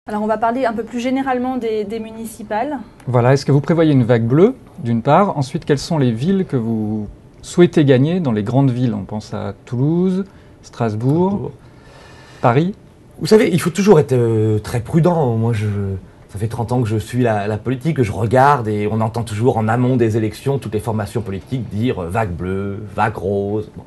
Alors on va parler un peu plus généralement des municipales. Voilà, est-ce que vous prévoyez une vague bleue, d'une part? Ensuite, quelles sont les villes que vous souhaitez gagner dans les grandes villes? On pense à Toulouse, Strasbourg, Paris. Vous savez, il faut toujours être très prudent. Moi, ça fait 30 ans que je suis la politique, que je regarde et on entend toujours en amont des élections toutes les formations politiques dire vague bleue, vague rose. Bon.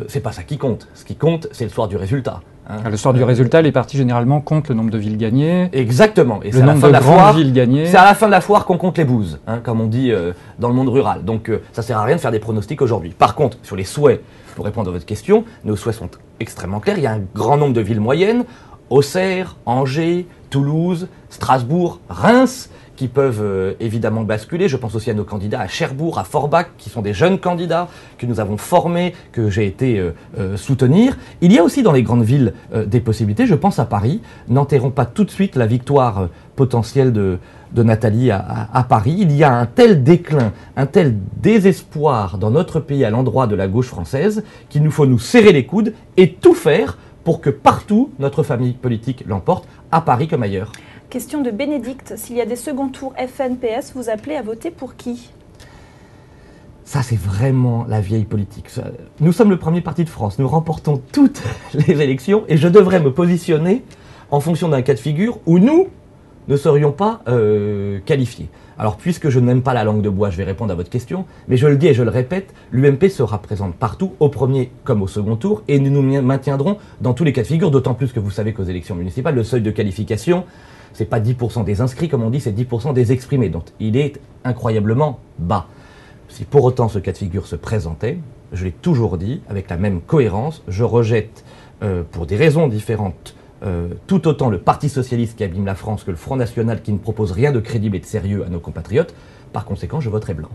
C'est pas ça qui compte. Ce qui compte, c'est le soir du résultat. Le soir du résultat, les partis généralement comptent le nombre de villes gagnées. Exactement. Et le nombre de grandes villes gagnées. C'est à la fin de la foire qu'on compte les bouses, comme on dit dans le monde rural. Donc ça sert à rien de faire des pronostics aujourd'hui. Par contre, sur les souhaits, pour répondre à votre question, nos souhaits sont extrêmement clairs. Il y a un grand nombre de villes moyennes, Auxerre, Angers, Toulouse, Strasbourg, Reims, qui peuvent évidemment basculer. Je pense aussi à nos candidats à Cherbourg, à Forbach, qui sont des jeunes candidats que nous avons formés, que j'ai été soutenir. Il y a aussi dans les grandes villes des possibilités. Je pense à Paris. N'enterrons pas tout de suite la victoire potentielle de Nathalie à Paris. Il y a un tel déclin, un tel désespoir dans notre pays à l'endroit de la gauche française qu'il nous faut nous serrer les coudes et tout faire pour que partout notre famille politique l'emporte, à Paris comme ailleurs. Question de Bénédicte, s'il y a des seconds tours FN-PS, vous appelez à voter pour qui? Ça, c'est vraiment la vieille politique. Nous sommes le premier parti de France, nous remportons toutes les élections et je devrais me positionner en fonction d'un cas de figure où nous ne serions pas qualifiés. Alors, puisque je n'aime pas la langue de bois, je vais répondre à votre question, mais je le dis et je le répète, l'UMP sera présente partout, au premier comme au second tour, et nous nous maintiendrons dans tous les cas de figure, d'autant plus que vous savez qu'aux élections municipales, le seuil de qualification, c'est pas 10% des inscrits, comme on dit, c'est 10% des exprimés. Donc, il est incroyablement bas. Si pour autant ce cas de figure se présentait, je l'ai toujours dit, avec la même cohérence, je rejette, pour des raisons différentes, tout autant le Parti socialiste qui abîme la France que le Front National qui ne propose rien de crédible et de sérieux à nos compatriotes. Par conséquent, je voterai blanc.